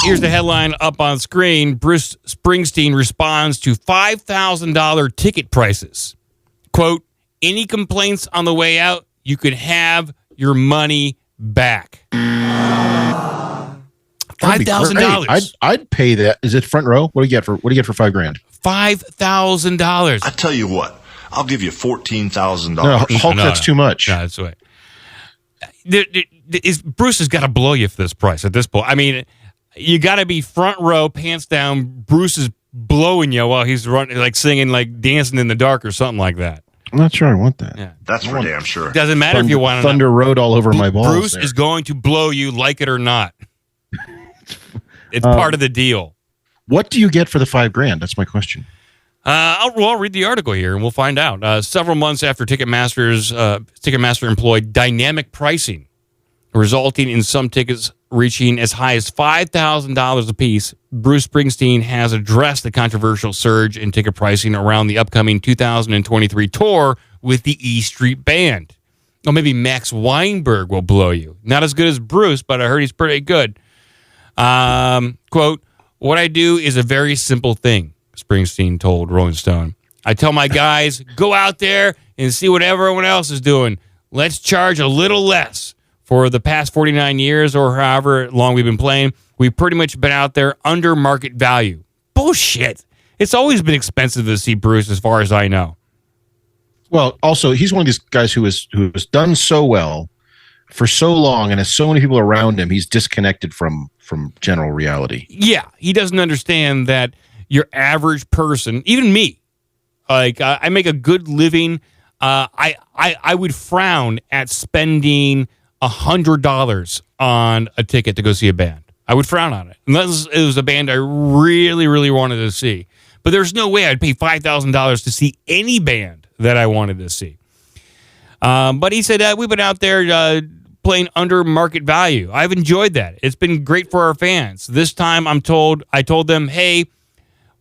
Here's the headline up on screen. Bruce Springsteen responds to $5,000 ticket prices. Quote, any complaints on the way out, you could have your money back. $5,000. I'd pay that. Is it front row? What do you get for $5,000? $5,000. I tell you what, I'll give you $14,000. No, Hulk, that's too much. No, that's right. Bruce has got to blow you for this price at this point. I mean, you got to be front row, pants down. Bruce is blowing you while he's running, like singing, like Dancing in the Dark or something like that. I'm not sure I want that. Yeah. That's for damn sure. Doesn't matter if you want to. Thunder Road all over my balls. Bruce is going to blow you, like it or not. It's part of the deal. What do you get for the $5,000? That's my question. I'll read the article here and we'll find out. Several months after Ticketmaster employed dynamic pricing, resulting in some tickets reaching as high as $5,000 a piece, Bruce Springsteen has addressed the controversial surge in ticket pricing around the upcoming 2023 tour with the E Street Band. Or maybe Max Weinberg will blow you. Not as good as Bruce, but I heard he's pretty good. Quote, what I do is a very simple thing, Springsteen told Rolling Stone. I tell my guys, go out there and see what everyone else is doing. Let's charge a little less. For the past 49 years or however long we've been playing, we've pretty much been out there under market value. Bullshit. It's always been expensive to see Bruce as far as I know. Well, also, he's one of these guys who has done so well for so long and has so many people around him, he's disconnected from general reality. Yeah, he doesn't understand that your average person, even me, like I make a good living. I would frown at spending $100 on a ticket to go see a band. I would frown on it unless it was a band I really, really wanted to see. But there's no way I'd pay $5,000 to see any band that I wanted to see. But he said we've been out there playing under market value. I've enjoyed that. It's been great for our fans. This time I told them, hey,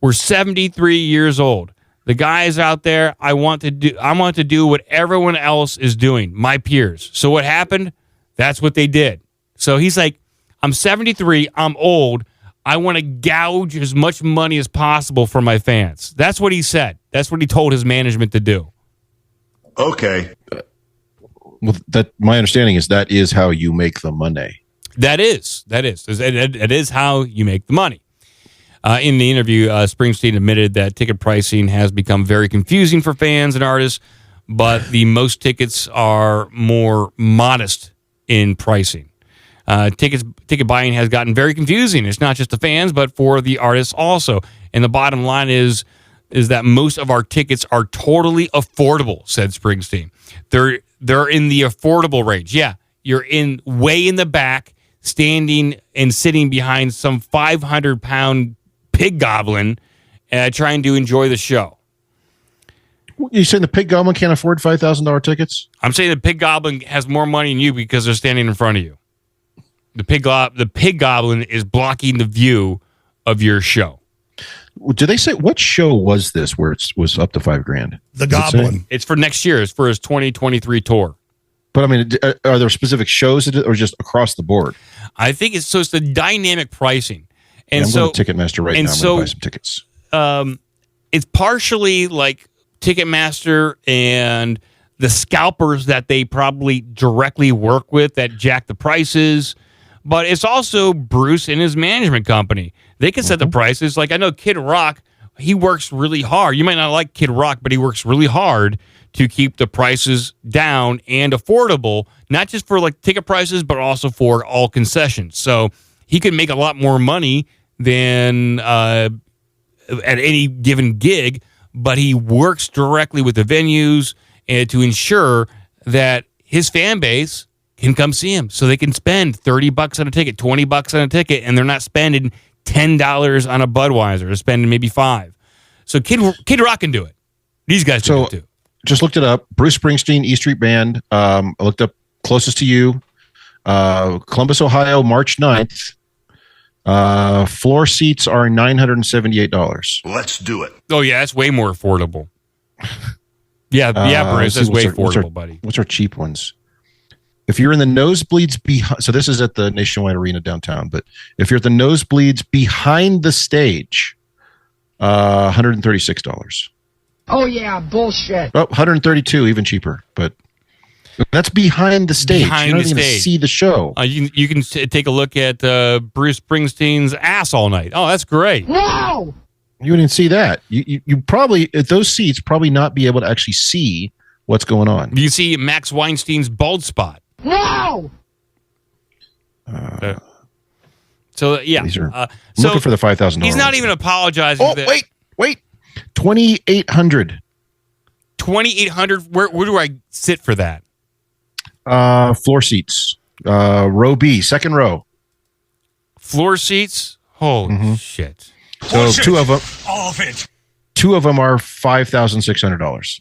we're 73 years old. The guys out there, I want to do what everyone else is doing, my peers. So what happened? That's what they did. So he's like, I'm 73, I'm old, I want to gouge as much money as possible for my fans. That's what he said. That's what he told his management to do. Okay. Well, my understanding is that is how you make the money. That is how you make the money. In the interview, Springsteen admitted that ticket pricing has become very confusing for fans and artists, but most tickets are more modest in pricing. Ticket buying has gotten very confusing. It's not just the fans, but for the artists also. And the bottom line is that most of our tickets are totally affordable, said Springsteen. They're in the affordable range. Yeah, you're way in the back, standing and sitting behind some 500-pound pig goblin trying to enjoy the show. You saying the pig goblin can't afford $5,000 tickets? I'm saying the pig goblin has more money than you because they're standing in front of you. The pig goblin is blocking the view of your show. Did they say what show was this where it was up to $5,000? The Goblin. It's for next year. It's for his 2023 tour. But I mean, are there specific shows or just across the board? I think it's the dynamic pricing. And I'm going to Ticketmaster right now. I'm going to buy some tickets. It's partially like Ticketmaster and the scalpers that they probably directly work with that jack the prices. But it's also Bruce and his management company. They can set the prices. Like I know Kid Rock, he works really hard. You might not like Kid Rock, but he works really hard to keep the prices down and affordable, not just for like ticket prices, but also for all concessions. So he could make a lot more money than at any given gig, but he works directly with the venues and to ensure that his fan base can come see him, so they can spend $30 on a ticket, $20 on a ticket, and they're not spending $10 on a Budweiser. They're spending maybe $5. So Kid Rock can do it. These guys can do it too. Just looked it up. Bruce Springsteen, E Street Band. I looked up closest to you. Columbus, Ohio, March 9th. Floor seats are $978. Let's do it. Oh, yeah, that's way more affordable. Yeah, Bruce, that's way affordable, buddy. What's our cheap ones? If you're in the nosebleeds behind, so this is at the Nationwide Arena downtown, but if you're at the nosebleeds behind the stage, $136. Oh yeah, bullshit. Oh, $132, even cheaper, but that's behind the stage. Behind You're not the even stage. see the show. You can take a look at Bruce Springsteen's ass all night. Oh, that's great. No! You wouldn't see that. You probably, at those seats, probably not be able to actually see what's going on. You see Max Weinstein's bald spot. No! So, yeah. These are, so looking for the $5,000. he's not even apologizing. Oh, wait. 2,800. 2,800. Where do I sit for that? Floor seats. Row B, second row. Floor seats? Holy shit. So two of them. All of it. Two of them are $5,600.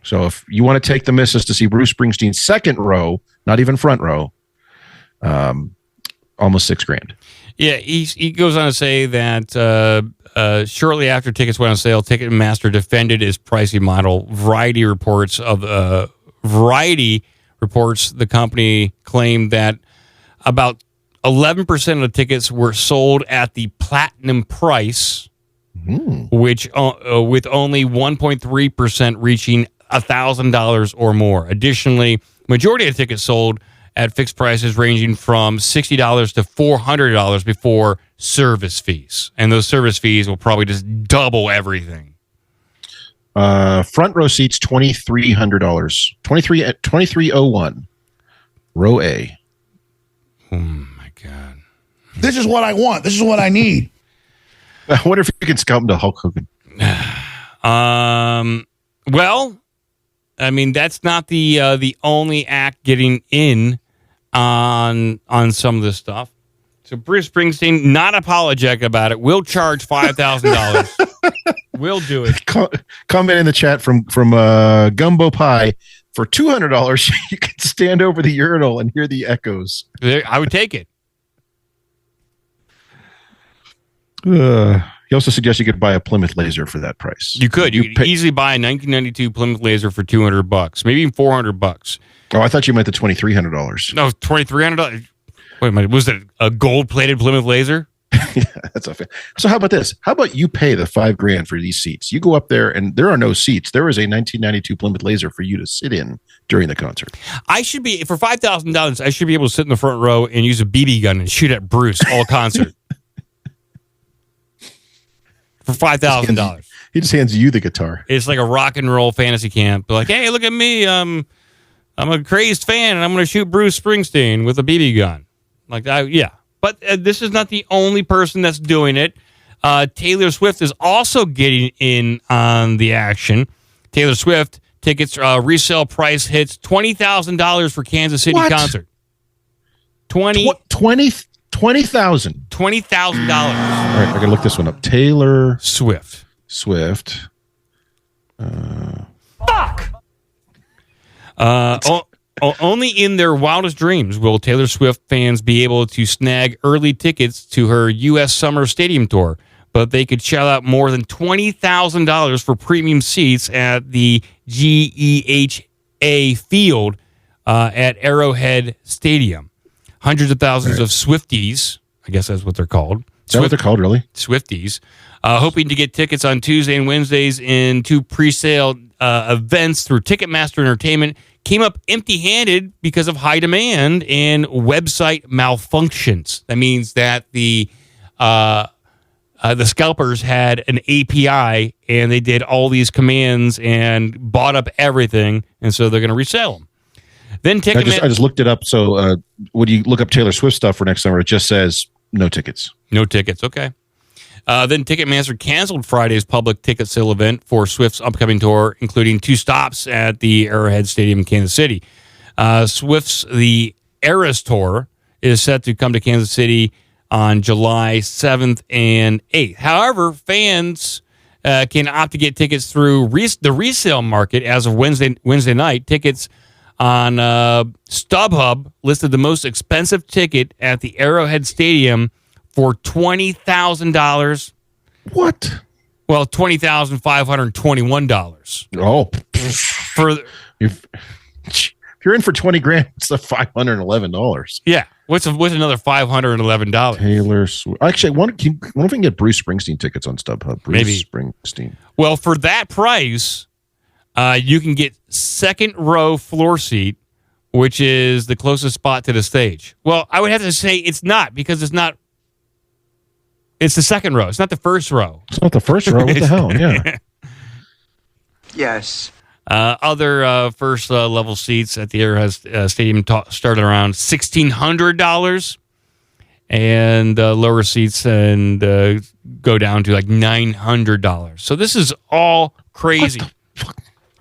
So if you want to take the missus to see Bruce Springsteen's second row, not even front row, almost $6,000. Yeah, he goes on to say that shortly after tickets went on sale, Ticketmaster defended its pricing model. Variety reports the company claimed that about 11% of the tickets were sold at the platinum price, which with only 1.3% reaching $1,000 or more. Additionally, majority of tickets sold at fixed prices ranging from $60 to $400 before service fees. And those service fees will probably just double everything. Front row seats, $2,300. 2301. Row A. Oh my God. This is what I want. This is what I need. I wonder if you can scout him to Hulk Hogan. Well, I mean, that's not the only act getting in on some of this stuff. So Bruce Springsteen, not apologetic about it, will charge $5,000. We'll do it. Comment in the chat from Gumbo Pie. For $200, you can stand over the urinal and hear the echoes. I would take it. He also suggests you could buy a Plymouth Laser for that price. You could. You could easily buy a 1992 Plymouth Laser for $200, maybe even $400. Oh, I thought you meant the $2,300. No, $2,300. Wait a minute. Was it a gold-plated Plymouth Laser? Yeah, that's a So how about this? How about you pay the $5,000 for these seats? You go up there and there are no seats. There is a 1992 Plymouth Laser for you to sit in during the concert. I should be, for $5,000, I should be able to sit in the front row and use a BB gun and shoot at Bruce all concert. For $5,000. He just hands you the guitar. It's like a rock and roll fantasy camp. Like, hey, look at me. I'm a crazed fan, and I'm going to shoot Bruce Springsteen with a BB gun. Like, yeah. But this is not the only person that's doing it. Taylor Swift is also getting in on the action. Taylor Swift tickets resale price hits $20,000 for Kansas City concert. $20,000. $20,000. All right, I gotta look this one up. Taylor Swift. Fuck! Only in their wildest dreams will Taylor Swift fans be able to snag early tickets to her U.S. Summer Stadium Tour, but they could shell out more than $20,000 for premium seats at the GEHA Field at Arrowhead Stadium. Hundreds of thousands of Swifties, I guess that's what they're called. Is that what they're called, really? Swifties, hoping to get tickets on Tuesday and Wednesdays in two pre-sale events through Ticketmaster Entertainment, came up empty-handed because of high demand and website malfunctions. That means that the scalpers had an API and they did all these commands and bought up everything, and so they're going to resell them. Then I just looked it up. So when you look up Taylor Swift stuff for next summer, it just says no tickets. No tickets. Okay. Then Ticketmaster canceled Friday's public ticket sale event for Swift's upcoming tour, including 2 stops at the Arrowhead Stadium in Kansas City. Swift's The Eras Tour is set to come to Kansas City on July 7th and 8th. However, fans can opt to get tickets through the resale market as of Wednesday night. Tickets on StubHub listed the most expensive ticket at the Arrowhead Stadium for $20,000. What? Well, $20,521. Oh, you're in for 20 grand, it's the $511. Yeah. What's another $511? Taylor Swift. Actually, I wonder if we can get Bruce Springsteen tickets on StubHub. Bruce Maybe. Springsteen. Well, for that price, you can get second row floor seat, which is the closest spot to the stage. Well, I would have to say it's not, because it's not. It's the second row. It's not the first row. It's not the first row. What the hell? Yeah. Yes. Other first level seats at the Arrowhead Stadium started around $1,600, and lower seats and go down to like $900. So this is all crazy. All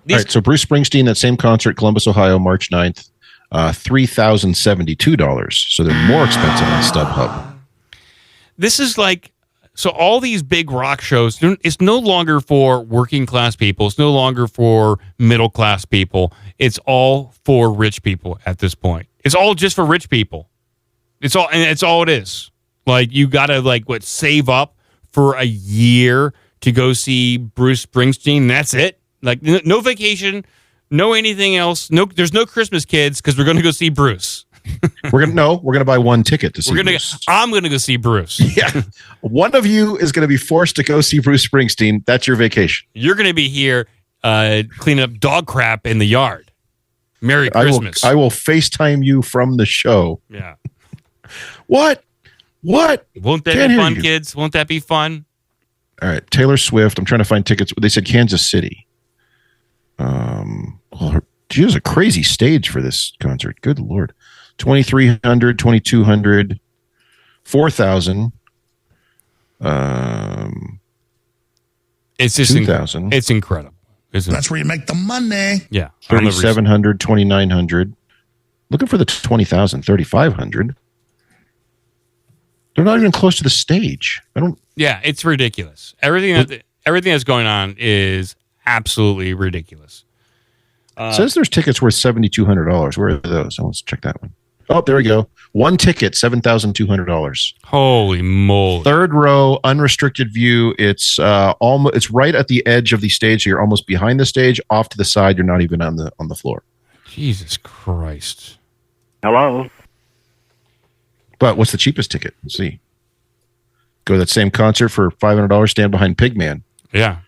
right, so Bruce Springsteen, that same concert, Columbus, Ohio, March 9th, $3,072. So they're more expensive on StubHub. This is like, so all these big rock shows, it's no longer for working class people. It's no longer for middle class people. It's all for rich people at this point. It's all just for rich people. It's all it is. Like, you got to save up for a year to go see Bruce Springsteen. That's it. Like, no vacation, no anything else. No, there's no Christmas kids because we're going to go see Bruce. We're gonna buy one ticket to see Bruce. I'm gonna go see Bruce. Yeah, one of you is gonna be forced to go see Bruce Springsteen. That's your vacation. You're gonna be here cleaning up dog crap in the yard. Merry Christmas. I will FaceTime you from the show. Yeah. What? Won't that Can't be hear fun, you. kids? Won't that be fun? All right, Taylor Swift. I'm trying to find tickets. They said Kansas City. She has a crazy stage for this concert. Good Lord. 2,300, 2,200, 4,000. It's just 2,000. It's incredible. That's where you make the money. Yeah. 3,700, 2,900. Looking for the 20,000, 3,500. They're not even close to the stage. Yeah, it's ridiculous. Everything that's going on is absolutely ridiculous. It says there's tickets worth $7,200. Where are those? I want to check that one. Oh, there we go. One ticket, $7,200. Holy moly! Third row, unrestricted view. It's almost. It's right at the edge of the stage. So you're almost behind the stage. Off to the side, you're not even on the floor. Jesus Christ! Hello. But what's the cheapest ticket? Let's see. Go to that same concert for $500. Stand behind Pigman. Yeah.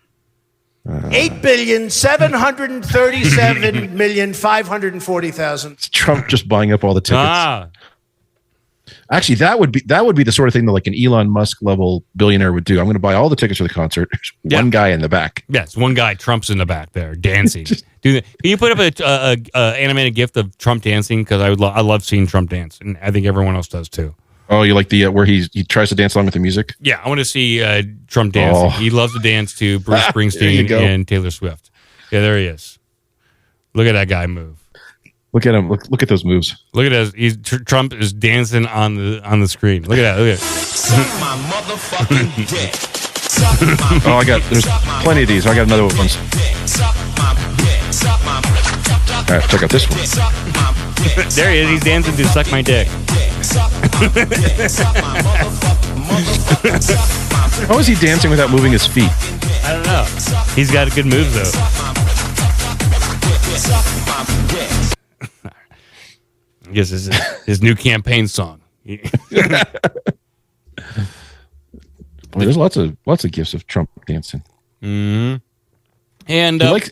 8,737,540,000. Trump just buying up all the tickets. Ah. Actually, that would be the sort of thing that like an Elon Musk level billionaire would do. I'm going to buy all the tickets for the concert. There's one guy in the back. Yes, one guy. Trump's in the back there dancing. Can you put up a animated GIF of Trump dancing? Because I love seeing Trump dance, and I think everyone else does too. Oh, you like the where he tries to dance along with the music? Yeah, I want to see Trump dancing. Oh. He loves to dance to Bruce Springsteen and Taylor Swift. Yeah, there he is. Look at that guy move. Look at him. Look at those moves. Look at that. Trump is dancing on the screen. Look at that. Look at it. Oh, there's plenty of these. I got another one. All right, check out this one. There he is. He's dancing to Suck My Dick. How is he dancing without moving his feet? I don't know. He's got a good move, though. I guess this is his new campaign song. Well, there's lots of gifs of Trump dancing. Mm-hmm. And I was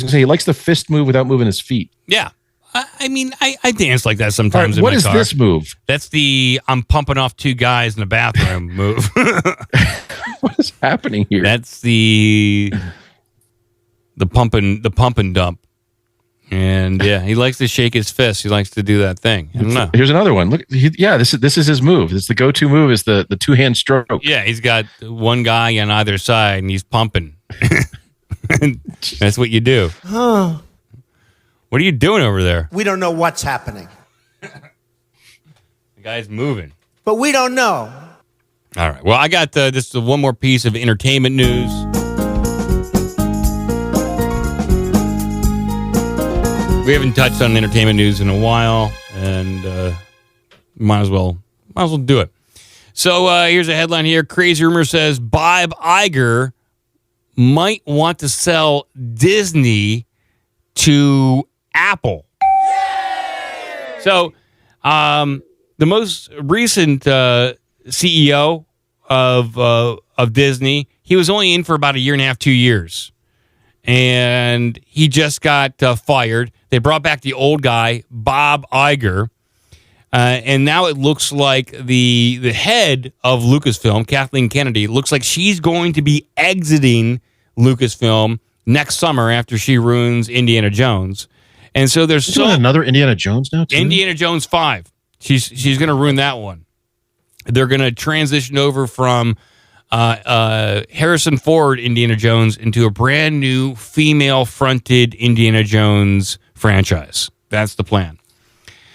gonna say he likes the fist move without moving his feet. Yeah. I mean, I dance like that sometimes. Right, what is this move? That's the I'm pumping off two guys in the bathroom move. What is happening here? That's the pump and dump. And yeah, he likes to shake his fist. He likes to do that thing. I don't know. Here's another one. Look, this is his move. It's the go-to move. Is the two-hand stroke. Yeah, he's got one guy on either side, and he's pumping. That's what you do. Huh. What are you doing over there? We don't know what's happening. The guy's moving. But we don't know. All right. Well, I got this one more piece of entertainment news. We haven't touched on entertainment news in a while, and might as well do it. So here's a headline here. Crazy rumor says Bob Iger might want to sell Disney to Apple. So, the most recent CEO of Disney, he was only in for about a year and a half, 2 years, and he just got fired. They brought back the old guy, Bob Iger, and now it looks like the head of Lucasfilm, Kathleen Kennedy, looks like she's going to be exiting Lucasfilm next summer after she ruins Indiana Jones. And so there's doing another Indiana Jones now, too? Indiana Jones 5. She's going to ruin that one. They're going to transition over from Harrison Ford Indiana Jones into a brand new female-fronted Indiana Jones franchise. That's the plan.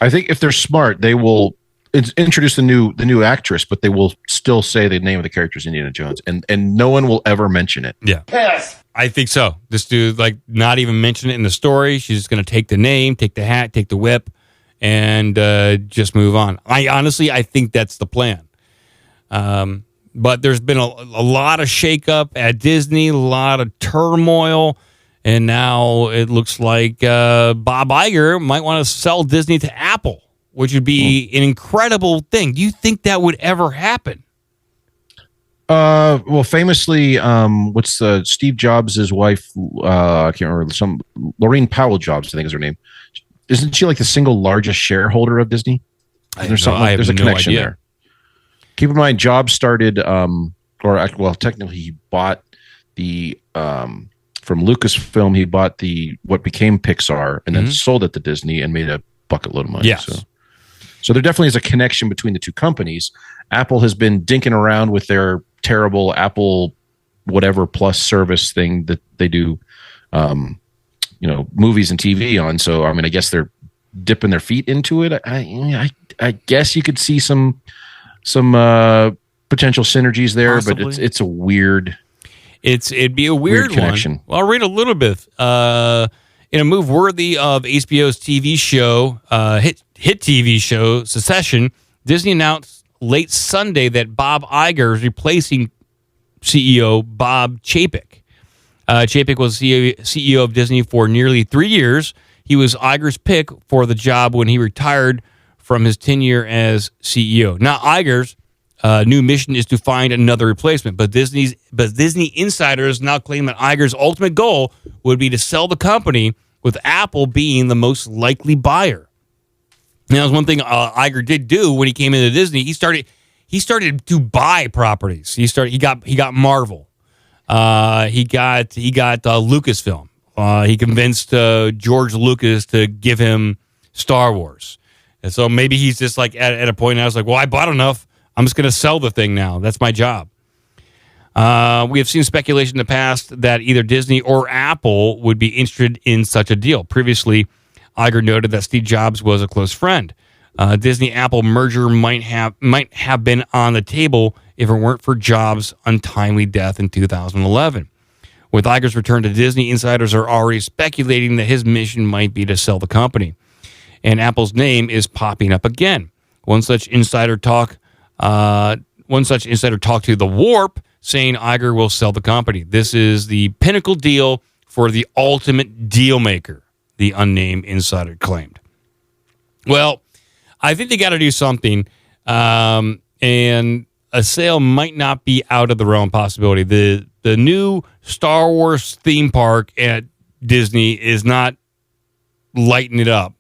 I think if they're smart, they will introduce the new actress, but they will still say the name of the character is Indiana Jones, and no one will ever mention it. Yeah. Yes. I think so. Just to not even mention it in the story. She's just going to take the name, take the hat, take the whip, and just move on. I think that's the plan. But there's been a lot of shakeup at Disney, a lot of turmoil, and now it looks like Bob Iger might want to sell Disney to Apple, which would be an incredible thing. Do you think that would ever happen? Well, famously, what's Steve Jobs' wife? I can't remember. Lorraine Powell Jobs, I think is her name. Isn't she like the single largest shareholder of Disney? There's a connection there. Keep in mind, Jobs started, technically he bought the from Lucasfilm. He bought what became Pixar, and then sold it to Disney and made a bucket load of money. Yes. So there definitely is a connection between the two companies. Apple has been dinking around with their terrible Apple whatever plus service thing that they do, movies and TV on. So I mean, I guess they're dipping their feet into it. I guess you could see some potential synergies there, possibly. But it's a weird. It'd be a weird connection. One. Well, I'll read a little bit. In a move worthy of HBO's TV show, hit TV show Succession, Disney announced late Sunday that Bob Iger is replacing CEO Bob Chapek. Chapek was CEO of Disney for nearly 3 years. He was Iger's pick for the job when he retired from his tenure as CEO. Now, Iger's new mission is to find another replacement, but Disney insiders now claim that Iger's ultimate goal would be to sell the company, with Apple being the most likely buyer. Now, there's one thing Iger did do when he came into Disney. He started to buy properties. He got Marvel. He got Lucasfilm. He convinced George Lucas to give him Star Wars. And so maybe he's just like at a point now, it's like, well, I bought enough. I'm just going to sell the thing now. That's my job. We have seen speculation in the past that either Disney or Apple would be interested in such a deal. Previously, Iger noted that Steve Jobs was a close friend. Disney-Apple merger might have been on the table if it weren't for Jobs' untimely death in 2011. With Iger's return to Disney, insiders are already speculating that his mission might be to sell the company. And Apple's name is popping up again. One such insider talked to The Warp, saying Iger will sell the company. This is the pinnacle deal for the ultimate deal maker, the unnamed insider claimed. Well, I think they got to do something, and a sale might not be out of the realm possibility. The new Star Wars theme park at Disney is not lighting it up.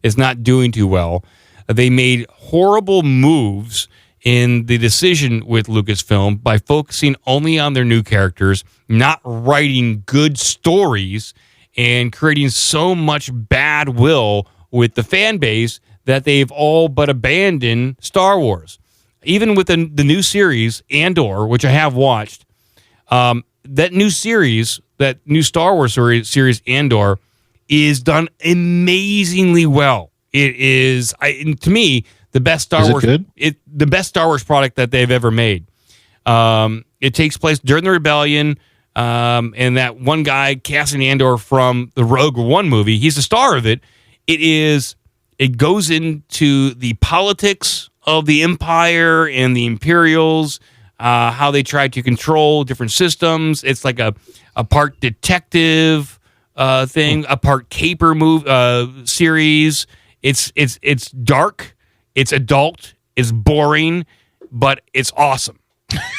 It's not doing too well. They made horrible moves in the decision with Lucasfilm by focusing only on their new characters, not writing good stories, and creating so much bad will with the fan base that they've all but abandoned Star Wars. Even with the new series, Andor, which I have watched, that new Star Wars series, Andor, is done amazingly well. It is, to me, the best Star Wars. The best Star Wars product that they've ever made. It takes place during the rebellion, and that one guy, Cassian Andor from the Rogue One movie, he's the star of it. It goes into the politics of the Empire and the Imperials, how they try to control different systems. It's like a part detective thing, a part caper series. It's dark, it's adult, it's boring, but it's awesome.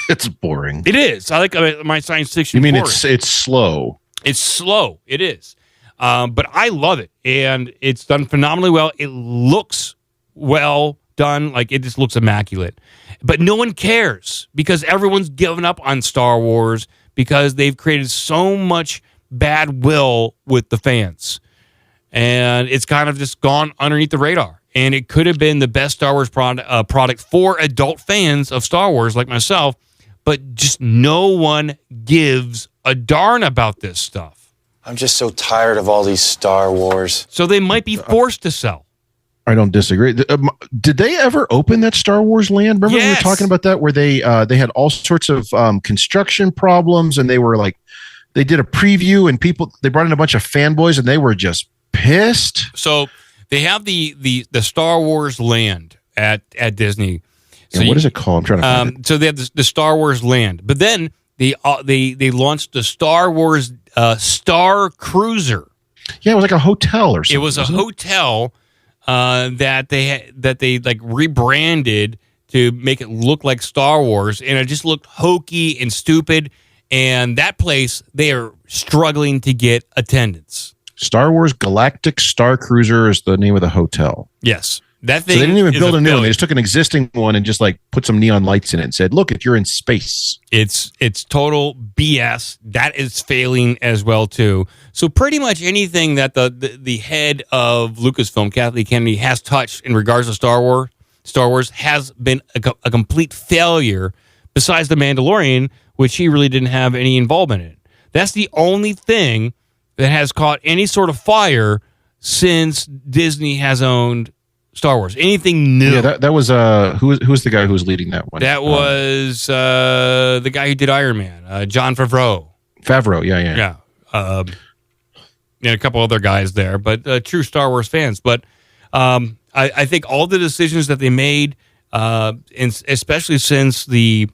It's boring. It is. I like my science fiction. You mean boring. it's slow? It's slow. It is. But I love it, and it's done phenomenally well. It looks well done. Like, it just looks immaculate. But no one cares because everyone's given up on Star Wars because they've created so much bad will with the fans. And it's kind of just gone underneath the radar. And it could have been the best Star Wars product for adult fans of Star Wars like myself, but just no one gives a darn about this stuff. I'm just so tired of all these Star Wars. So they might be forced to sell. I don't disagree. Did they ever open that Star Wars land? Remember we were talking about that, where they had all sorts of construction problems, and they were like, they did a preview, and they brought in a bunch of fanboys, and they were just pissed. So they have the Star Wars land at Disney. So what is it called? I'm trying to find it. So they have the Star Wars land, but then they launched the Star Wars Star Cruiser. Yeah, it was like a hotel or something. It was a hotel that they like rebranded to make it look like Star Wars, and it just looked hokey and stupid. And that place, they are struggling to get attendance. Star Wars Galactic Starcruiser is the name of the hotel. Yes. That thing. So they didn't even build a new one. They failure. just took an existing one and just like put some neon lights in it and said, look, if you're in space. It's total BS. That is failing as well too. So pretty much anything that the head of Lucasfilm, Kathleen Kennedy, has touched in regards to Star Wars has been a complete failure. Besides the Mandalorian, which he really didn't have any involvement in. That's the only thing that has caught any sort of fire since Disney has owned Star Wars. Anything new? Yeah, that was who was the guy who was leading that one? That was the guy who did Iron Man, Jon Favreau. Yeah. And a couple other guys there, but true Star Wars fans. But I think all the decisions that they made, and especially since the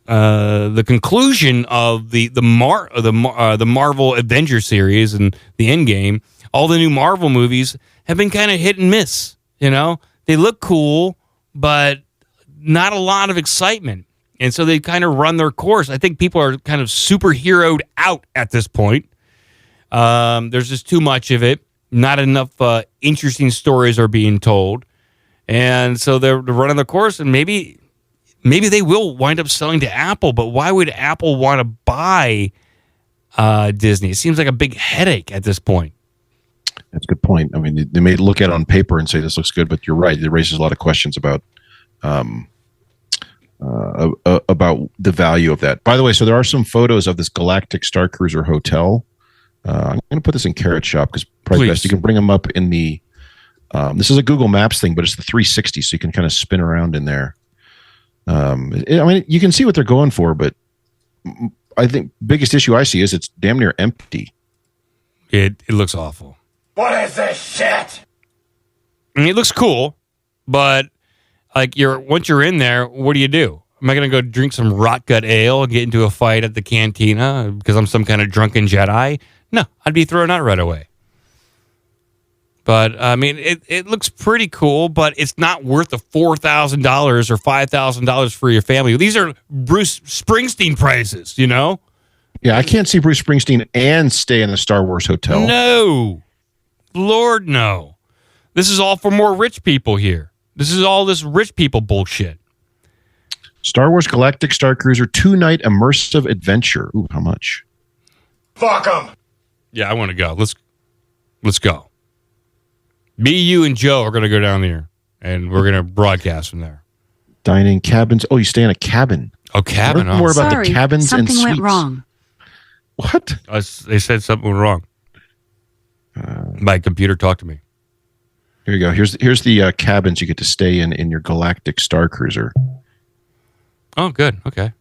conclusion of the Marvel Avengers series and the Endgame, all the new Marvel movies have been kind of hit and miss. You know, they look cool, but not a lot of excitement, and so they kind of run their course. I think people are kind of superheroed out at this point. There's just too much of it. Not enough interesting stories are being told, and so they're running their course. And maybe they will wind up selling to Apple, but why would Apple want to buy Disney? It seems like a big headache at this point. That's a good point. I mean, they may look at it on paper and say this looks good, but you're right. It raises a lot of questions about the value of that. By the way, so there are some photos of this Galactic Starcruiser hotel. I'm going to put this in Carrot Shop because probably best. You can bring them up in the. This is a Google Maps thing, but it's the 360, so you can kind of spin around in there. I mean, you can see what they're going for, but I think biggest issue I see is it's damn near empty. It looks awful. What is this shit? I mean, it looks cool, but like once you're in there, what do you do? Am I going to go drink some rot gut ale and get into a fight at the cantina because I'm some kind of drunken Jedi? No, I'd be thrown out right away. But, I mean, it looks pretty cool, but it's not worth the $4,000 or $5,000 for your family. These are Bruce Springsteen prices, you know? Yeah, I can't see Bruce Springsteen and stay in the Star Wars hotel. No. Lord, no. This is all for more rich people here. This is all this rich people bullshit. Star Wars Galactic Starcruiser 2-night immersive adventure. Ooh, how much? Fuck them. Yeah, I want to go. Let's go. Me, you, and Joe are going to go down there, and we're going to broadcast from there. Dining cabins. Oh, you stay in a cabin. Oh, cabin. More about the cabins and suites. Something went wrong. What? They said something went wrong. My computer talked to me. Here you go. Here's the cabins you get to stay in your Galactic Starcruiser. Oh, good. Okay.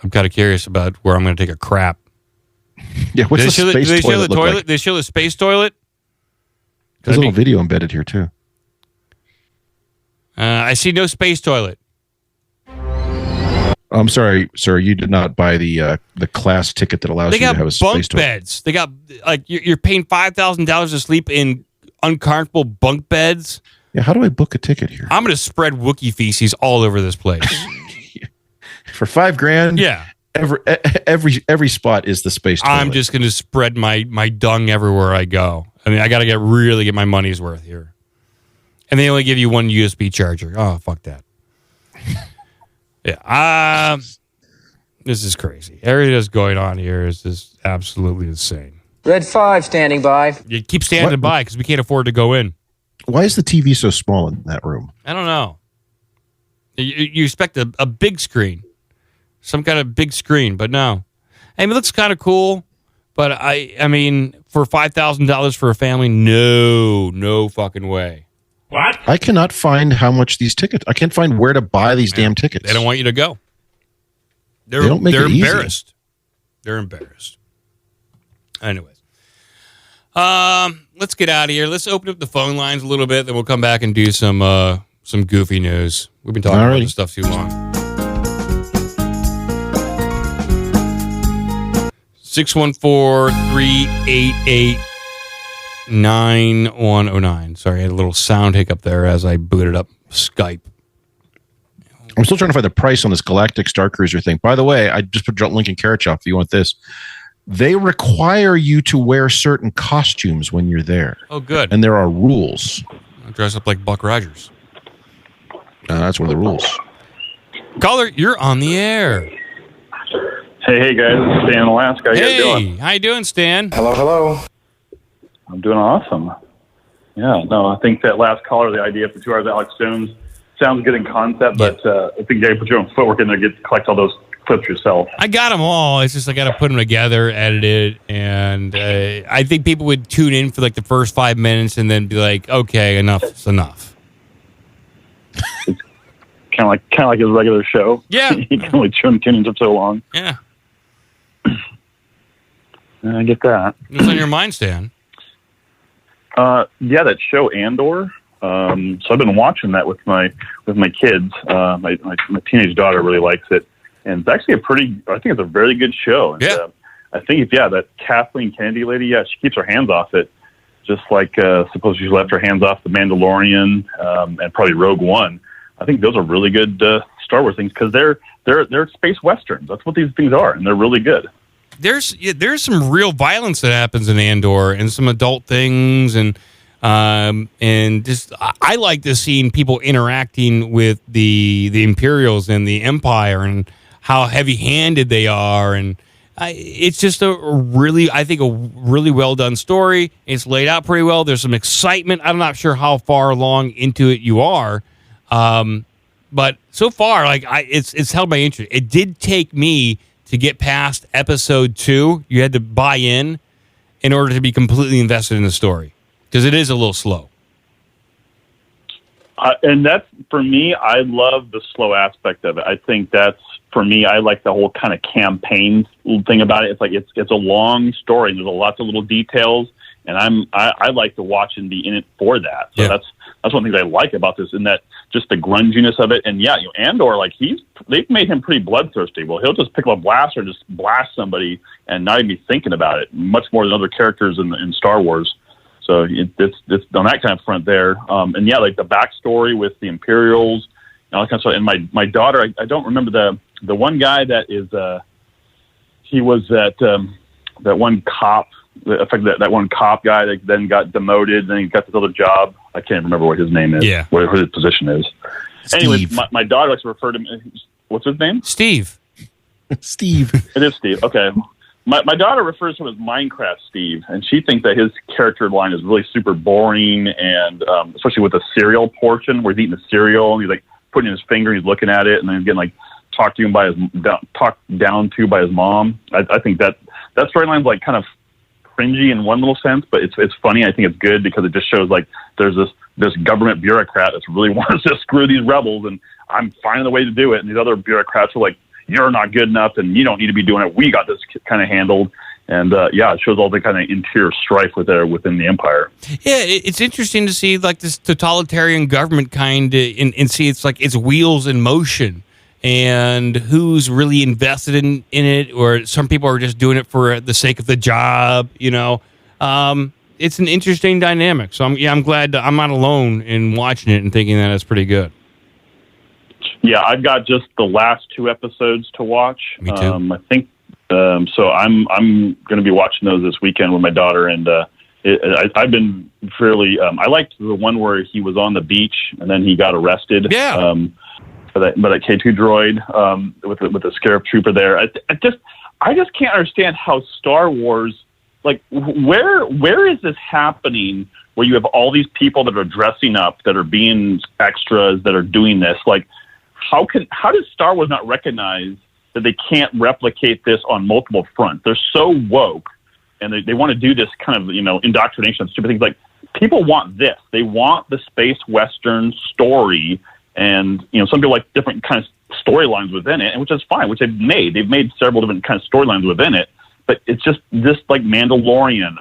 I'm kind of curious about where I'm going to take a crap. Yeah, what's the space toilet look like? They show the space toilet? There's a little video embedded here, too. I see no space toilet. I'm sorry, sir. You did not buy the class ticket that allows you to have a space toilet. They got bunk beds. They got, like, you're paying $5,000 to sleep in uncomfortable bunk beds. Yeah, how do I book a ticket here? I'm going to spread Wookiee feces all over this place. For $5,000. Yeah. Every spot is the space toilet. I'm just going to spread my dung everywhere I go. I mean, I got to really get my money's worth here. And they only give you one USB charger. Oh, fuck that. Yeah. This is crazy. Everything that's going on here is just absolutely insane. Red 5 standing by. You keep standing by because we can't afford to go in. Why is the TV so small in that room? I don't know. You expect a big screen. Some kind of big screen, but no. I mean, it looks kind of cool, but I mean, for $5,000 for a family, no fucking way. What? I cannot find how much these tickets. I can't find where to buy these damn tickets. They don't want you to go. They don't make it easy. Embarrassed. They're embarrassed. Anyways, let's get out of here. Let's open up the phone lines a little bit, then we'll come back and do some goofy news. We've been talking about this stuff too long. 614-388-9109. Sorry, I had a little sound hiccup there as I booted up Skype. I'm still trying to find the price on this Galactic Starcruiser thing. By the way, I just put link in Carrot Shop if you want this. They require you to wear certain costumes when you're there. Oh, good. And there are rules. I'll dress up like Buck Rogers. That's one of the rules. Caller, you're on the air. Hey guys, this is Stan in Alaska. How you guys doing? How you doing, Stan? Hello. I'm doing awesome. Yeah, no, I think that last caller, the idea for 2 hours, Alex Jones, sounds good in concept, but I think you got to put your own footwork in there, collect all those clips yourself. I got them all. It's just I got to put them together, edit it, and I think people would tune in for like the first 5 minutes and then be like, "Okay, enough is enough." It's kind of like his regular show. Yeah, you can only tune in for so long. Yeah, I get that. what's on your mind, Stan? Yeah, that show Andor. So I've been watching that with my kids. My teenage daughter really likes it, and it's actually I think it's a very good show. And, yeah. I think that Kathleen Kennedy lady, she keeps her hands off it, just like suppose she left her hands off The Mandalorian and probably Rogue One. I think those are really good Star Wars things because they're space westerns. That's what these things are, and they're really good. There's some real violence that happens in Andor and some adult things and just I like to seeing people interacting with the Imperials and the Empire and how heavy-handed they are, and it's just a really well done story. It's laid out pretty well. There's some excitement. I'm not sure how far along into it you are, but so far, it's held my interest. It did take me to get past episode 2. You had to buy in order to be completely invested in the story. Because it is a little slow. And that's, for me, I love the slow aspect of it. I think that's, for me, I like the whole kind of campaign thing about it. It's like it's a long story. And there's lots of little details. And I like to watch and be in it for that. So that's one of the things I like about this, in that just the grunginess of it. And Andor, they've made him pretty bloodthirsty. Well, he'll just pick up a blaster and just blast somebody and not even be thinking about it, much more than other characters in Star Wars. So it's on that kind of front there. And the backstory with the Imperials and all that kind of stuff. And my daughter, I don't remember the one guy that is, he was that one cop, that one cop guy that then got demoted, then he got this other job. I can't remember what his name is. Yeah. What his position is. Anyways, my daughter likes to refer to him. What's his name? Steve. Steve. It is Steve. Okay. My daughter refers to him as Minecraft Steve, and she thinks that his character line is really super boring, and especially with the cereal portion where he's eating the cereal and he's like putting his finger, he's looking at it, and then he's getting talked down to by his mom. I think that storyline's kind of cringy in one little sense, but it's funny. I think it's good because it just shows there's this government bureaucrat that really wants to screw these rebels, and I'm finding a way to do it, and these other bureaucrats are like, you're not good enough and you don't need to be doing it. We got this kind of handled. And it shows all the kind of interior strife within the empire. Yeah, it's interesting to see this totalitarian government kind and see it's wheels in motion and who's really invested in it, or some people are just doing it for the sake of the job, it's an interesting dynamic. So I'm glad I'm not alone in watching it and thinking that it's pretty good. Yeah, I've got just the last 2 episodes to watch. Me too. I think so. I'm going to be watching those this weekend with my daughter, and I've been fairly. I liked the one where he was on the beach and then he got arrested. Yeah. By that K2 droid with the Scarab Trooper there. I just can't understand how Star Wars, like, where is this happening where you have all these people that are dressing up, that are being extras, that are doing this? Like, how does Star Wars not recognize that they can't replicate this on multiple fronts? They're so woke, and they want to do this kind of, indoctrination and stupid things. Like, people want this. They want the space western story, and some people like different kinds of storylines within it, and which is fine, which they've made. They've made several different kinds of storylines within it, but it's just this, like, Mandalorian.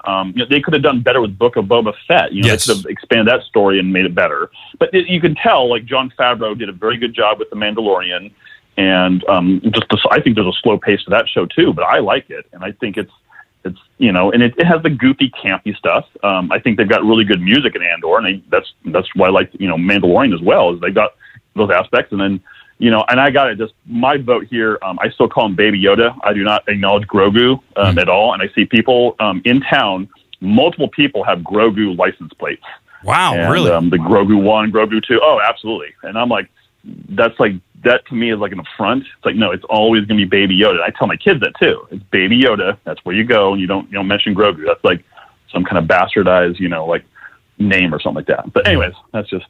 They could have done better with Book of Boba Fett. Yes. They could have expanded that story and made it better. But you can tell, like, Jon Favreau did a very good job with The Mandalorian, and I think there's a slow pace to that show too. But I like it, and I think it's and it has the goofy, campy stuff. I think they've got really good music in Andor, and that's why I like Mandalorian as well. Is they got those aspects, and then. And I got it. My vote here. I still call him Baby Yoda. I do not acknowledge Grogu at all. And I see people in town. Multiple people have Grogu license plates. Wow, and, really? The Grogu 1, Grogu 2. Oh, absolutely. And I'm like, that to me is like an affront. It's like, no, it's always going to be Baby Yoda. And I tell my kids that too. It's Baby Yoda. That's where you go, and you don't mention Grogu. That's like some kind of bastardized, like name or something like that. But anyways, that's just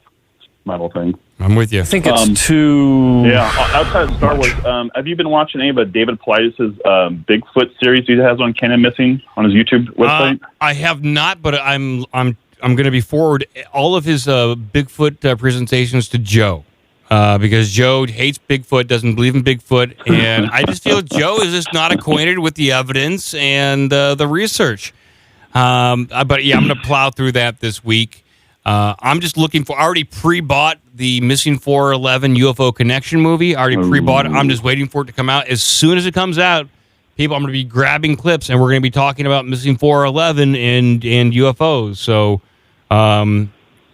my whole thing. I'm with you. I think it's too. Yeah, outside of Star Wars, have you been watching any of David Paulides' Bigfoot series he has on Canon Missing on his YouTube website? I have not, but I'm going to be forward all of his Bigfoot presentations to Joe because Joe hates Bigfoot, doesn't believe in Bigfoot, and I just feel Joe is just not acquainted with the evidence and the research. But yeah, I'm going to plow through that this week. I'm just looking for. I already pre-bought the Missing 411 UFO Connection movie. I already pre-bought it. I'm just waiting for it to come out. As soon as it comes out, people, I'm going to be grabbing clips, and we're going to be talking about Missing 411 and UFOs. So,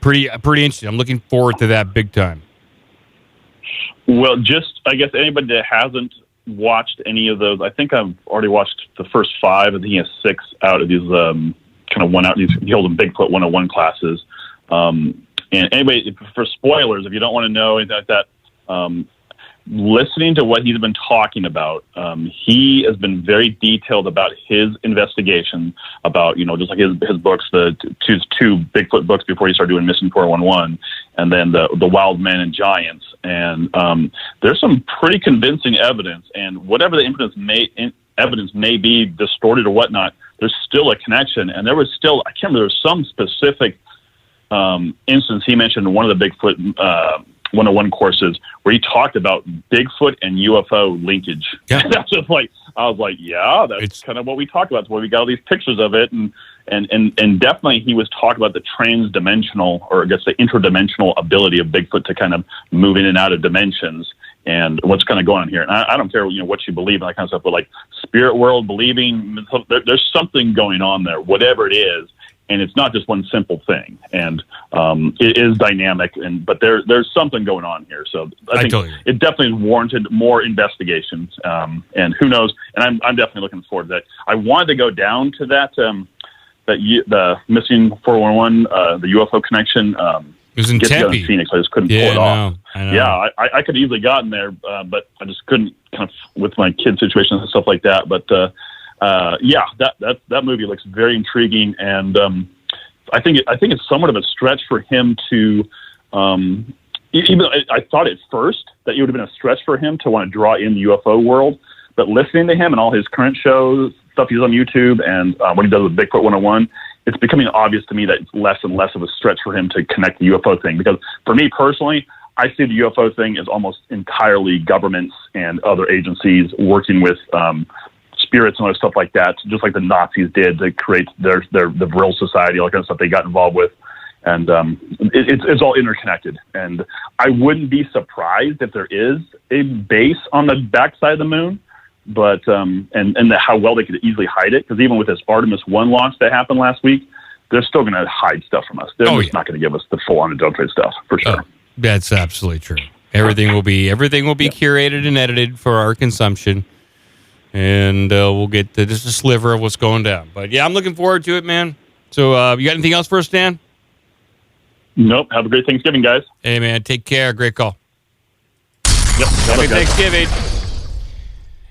pretty interesting. I'm looking forward to that big time. Well, I guess anybody that hasn't watched any of those, I think I've already watched the first 5. I think he has 6 out of these kind of he holds Bigfoot 101 classes. And anybody, for spoilers, if you don't want to know anything like that, listening to what he's been talking about, he has been very detailed about his investigation about, just like his books, the two Bigfoot books before he started doing Missing 411, and then the Wild Men and Giants. And there's some pretty convincing evidence, and whatever the evidence may be distorted or whatnot, there's still a connection. And there was still, I can't remember, there was some specific instance he mentioned in one of the Bigfoot 101 courses where he talked about Bigfoot and UFO linkage. Yeah. That's just like, I was like, yeah, that's kind of what we talked about. That's why we got all these pictures of it. And definitely he was talking about the transdimensional, or I guess the interdimensional ability of Bigfoot to kind of move in and out of dimensions and what's kind of going on here. And I don't care, what you believe and that kind of stuff, but like spirit world believing, there's something going on there, whatever it is. And it's not just one simple thing, and it is dynamic. But there's something going on here. So I think it definitely warranted more investigations. And who knows? And I'm definitely looking forward to that. I wanted to go down to the Missing 411, the UFO connection. It was in Tempe, in Phoenix. I just couldn't pull it off. I know. Yeah, I could have easily gotten there, but I just couldn't, kind of with my kid situations and stuff like that. But yeah, that movie looks very intriguing, and I think it's somewhat of a stretch for him to. Even I thought at first that it would have been a stretch for him to want to draw in the UFO world, but listening to him and all his current shows, stuff he's on YouTube, and what he does with Bigfoot 101, it's becoming obvious to me that it's less and less of a stretch for him to connect the UFO thing. Because for me personally, I see the UFO thing as almost entirely governments and other agencies working with spirits and other stuff like that, just like the Nazis did to create the Vril Society, all that kind of stuff they got involved with. And it's all interconnected. And I wouldn't be surprised if there is a base on the backside of the moon, but and how well they could easily hide it. Because even with this Artemis 1 launch that happened last week, they're still going to hide stuff from us. They're just not going to give us the full unadulterated stuff for sure. That's absolutely true. Everything will be curated and edited for our consumption, and we'll get just a sliver of what's going down. But yeah, I'm looking forward to it, man. So you got anything else for us, Dan? Nope. Have a great Thanksgiving, guys. Hey, man, take care. Great call. Yep. Happy Thanksgiving.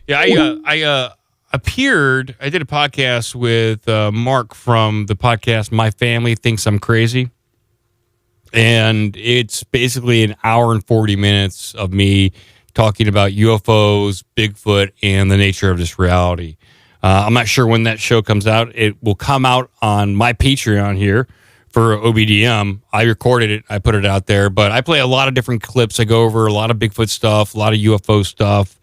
Yeah, I appeared. I did a podcast with Mark from the podcast My Family Thinks I'm Crazy, and it's basically an hour and 40 minutes of me talking about UFOs, Bigfoot, and the nature of this reality. I'm not sure when that show comes out. It will come out on my Patreon here for OBDM. I recorded it. I put it out there. But I play a lot of different clips. I go over a lot of Bigfoot stuff, a lot of UFO stuff.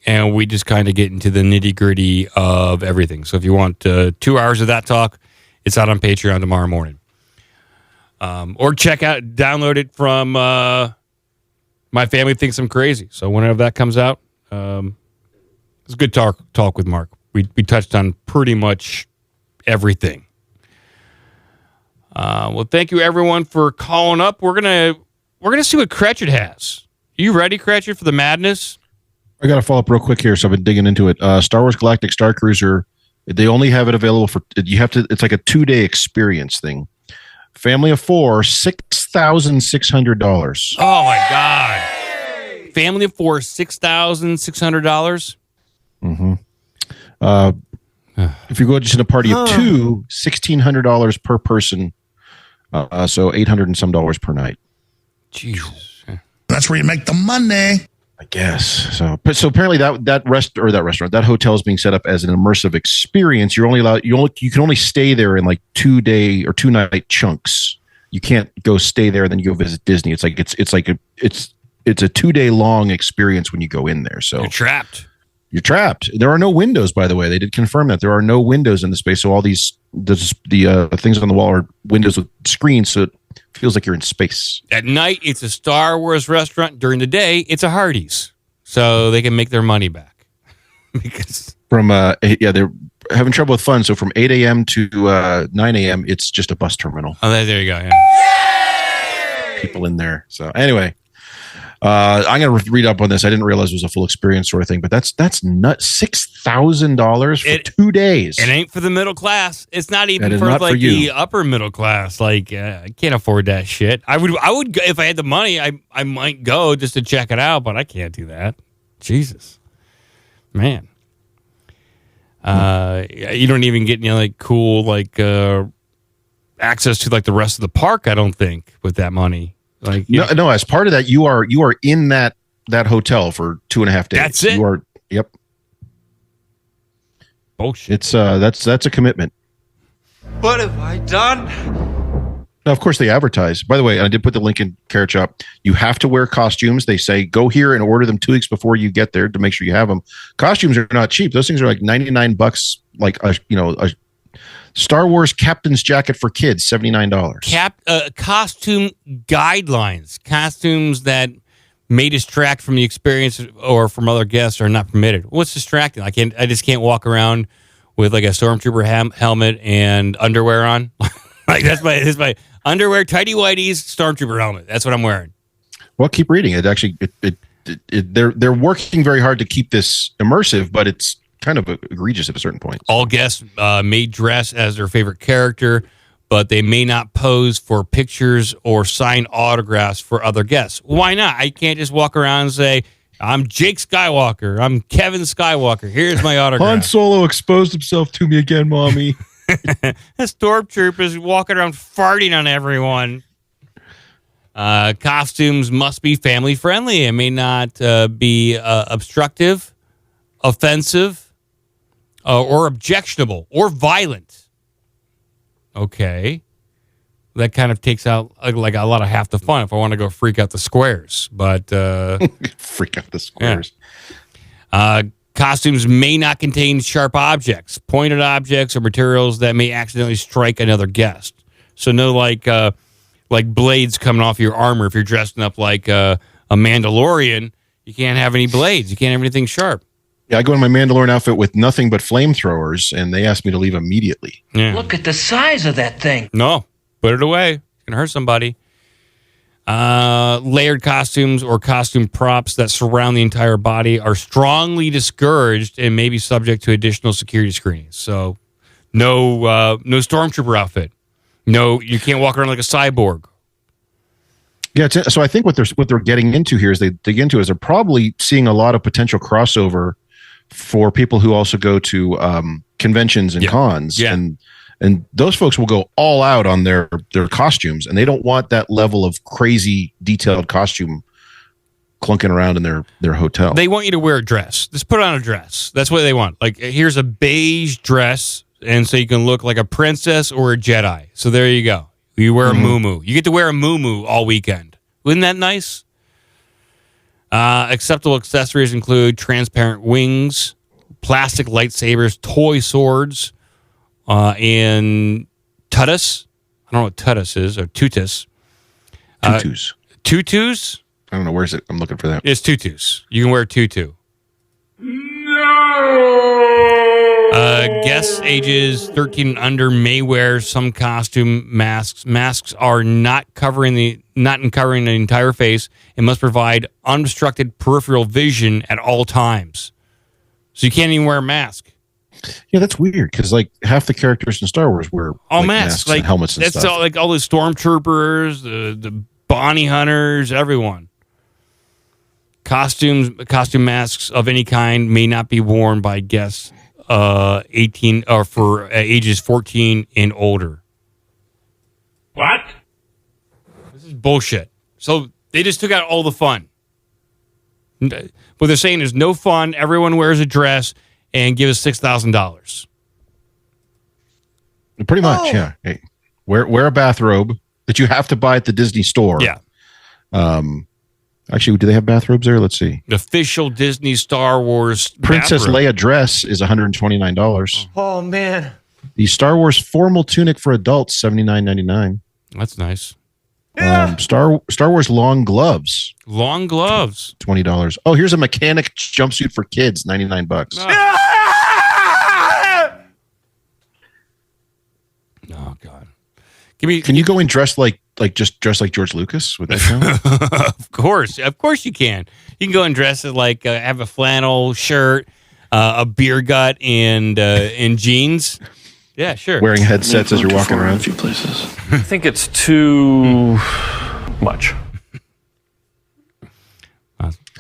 And we just kind of get into the nitty-gritty of everything. So if you want 2 hours of that talk, it's out on Patreon tomorrow morning. Or download it from My Family Thinks I'm Crazy. So whenever that comes out, it's a good talk with Mark. We touched on pretty much everything. Well, thank you everyone for calling up. We're gonna see what Cretched has. You ready, Cretched, for the madness? I got to follow up real quick here. So I've been digging into it. Star Wars Galactic Starcruiser. They only have it available for you have to. It's like a 2-day experience thing. Family of 4, $6,600. Oh my God! Family of 4, $6,600. Mm-hmm. If you go just in a party of 2, $1,600 per person. So $800 and some dollars per night. Jesus, That's where you make the money. I guess so. But so apparently that hotel is being set up as an immersive experience. You're only allowed you can only stay there in like 2-day or 2-night chunks. You can't go stay there and then you go visit Disney. It's a 2-day long experience when you go in there. So you're trapped. You're trapped. There are no windows, by the way. They did confirm that there are no windows in the space. So all the things on the wall are windows with screens. So it feels like you're in space. At night, it's a Star Wars restaurant. During the day, it's a Hardee's. So they can make their money back. Because they're having trouble with funds. So from 8 a.m. to 9 a.m., it's just a bus terminal. Oh, there you go. Yeah. People in there. So anyway. I'm going to read up on this. I didn't realize it was a full experience sort of thing, but that's nuts. $6,000 for 2 days. It ain't for the middle class. It's not even for not like for you. the upper middle class. Like I can't afford that shit. I would go, if I had the money. I might go just to check it out, but I can't do that. Jesus, man. You don't even get like cool access to like the rest of the park. I don't think with that money. Like no. As part of that, you are in that hotel for 2.5 days. That's it. You are. Yep. Bullshit. It's that's a commitment. What have I done? Now, of course, they advertise. By the way, I did put the link in Carrot Shop. You have to wear costumes. They say go here and order them 2 weeks before you get there to make sure you have them. Costumes are not cheap. Those things are like $99. Like a Star Wars captain's jacket for kids, $79. Costume guidelines. Costumes that may distract from the experience or from other guests are not permitted. What's distracting? I just can't walk around with like a stormtrooper helmet and underwear on. Like that's my underwear, tighty whities, stormtrooper helmet. That's what I'm wearing. Well, keep reading it. Actually, they're working very hard to keep this immersive, but it's kind of egregious at a certain point. All guests may dress as their favorite character, but they may not pose for pictures or sign autographs for other guests. Why not? I can't just walk around and say, I'm Jake Skywalker. I'm Kevin Skywalker. Here's my autograph. Han Solo exposed himself to me again, Mommy. The stormtroopers walking around farting on everyone. Costumes must be family friendly. It may not be obstructive, offensive, or objectionable, or violent. Okay. That kind of takes out like a lot of half the fun if I want to go freak out the squares. But freak out the squares. Costumes may not contain sharp objects, pointed objects, or materials that may accidentally strike another guest. So no like blades coming off your armor if you're dressing up like a Mandalorian. You can't have any blades. You can't have anything sharp. Yeah, I go in my Mandalorian outfit with nothing but flamethrowers, and they asked me to leave immediately. Yeah. Look at the size of that thing. No, put it away. It's going to hurt somebody. Layered costumes or costume props that surround the entire body are strongly discouraged and may be subject to additional security screenings. So no stormtrooper outfit. No, you can't walk around like a cyborg. Yeah, so I think what they're getting into here is they're probably seeing a lot of potential crossover for people who also go to conventions and cons, and those folks will go all out on their costumes, and they don't want that level of crazy detailed costume clunking around in their hotel. They want you to wear a dress. Just put on a dress. That's what they want. Like, here's a beige dress, and so you can look like a princess or a Jedi. So there you go. You wear a muumuu. You get to wear a muumuu all weekend. Isn't that nice? Acceptable accessories include transparent wings, plastic lightsabers, toy swords, and tutus. I don't know what tutus is, or tutus. Tutus. Tutus? I don't know. Where's it? I'm looking for that. It's tutus. You can wear a tutu. Guests ages 13 and under may wear some costume masks. Masks are not covering the entire face and must provide unobstructed peripheral vision at all times. So you can't even wear a mask. Yeah, that's weird because like half the characters in Star Wars wear all masks like and helmets and that's stuff. All, like all the stormtroopers, the bounty hunters, everyone. Costume masks of any kind may not be worn by guests 18 or for ages 14 and older. What? This is bullshit. So they just took out all the fun. What they're saying is no fun. Everyone wears a dress and give us $6,000. Pretty much, yeah. Hey, wear a bathrobe that you have to buy at the Disney store. Yeah. Actually, do they have bathrobes there? Let's see. The official Disney Star Wars Princess bathrobe. Leia dress is $129. Oh, man. The Star Wars formal tunic for adults, $79.99. That's nice. Star Wars long gloves, Long gloves. $20. Oh, here's a mechanic jumpsuit for kids, $99. Oh God. Can you go and dress like George Lucas with that count? Of course you can. You can go and dress it like have a flannel shirt, a beer gut, and jeans. Yeah, sure. Wearing headsets as you're walking around. A few places. I think it's too much.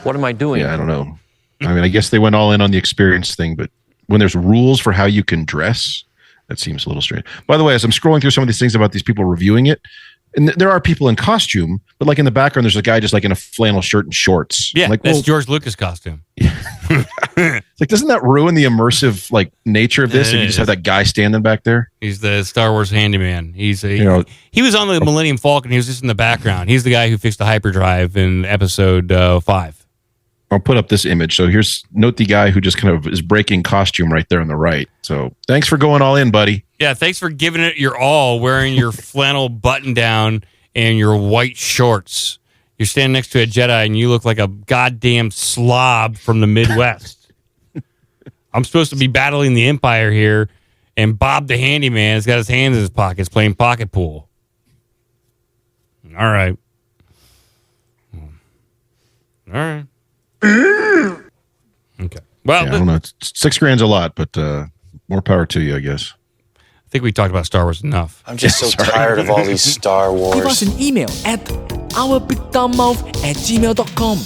What am I doing? Yeah, I don't know. I mean, I guess they went all in on the experience thing, but when there's rules for how you can dress, that seems a little strange. By the way, as I'm scrolling through some of these things about these people reviewing it, and there are people in costume, but like in the background, there's a guy just like in a flannel shirt and shorts. Yeah, like, that's George Lucas costume. Like, doesn't that ruin the immersive like nature of this? If you just have that guy standing back there, He's the Star Wars handyman. He was on the Millennium Falcon. He was just in the background. He's the guy who fixed the hyperdrive in episode 5. I'll put up this image. So note the guy who just kind of is breaking costume right there on the right. So thanks for going all in, buddy. Yeah, thanks for giving it your all, wearing your flannel button down and your white shorts. You're standing next to a Jedi and you look like a goddamn slob from the Midwest. I'm supposed to be battling the Empire here, and Bob the handyman has got his hands in his pockets playing pocket pool. All right. Okay. Well, Yeah, I don't know. $6,000's a lot, but more power to you, I guess. I think we talked about Star Wars enough. I'm just so tired of all these Star Wars. Give us an email at ourbigdumbmouth@gmail.com.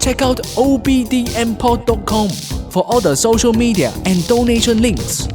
Check out obdmpod.com for all the social media and donation links.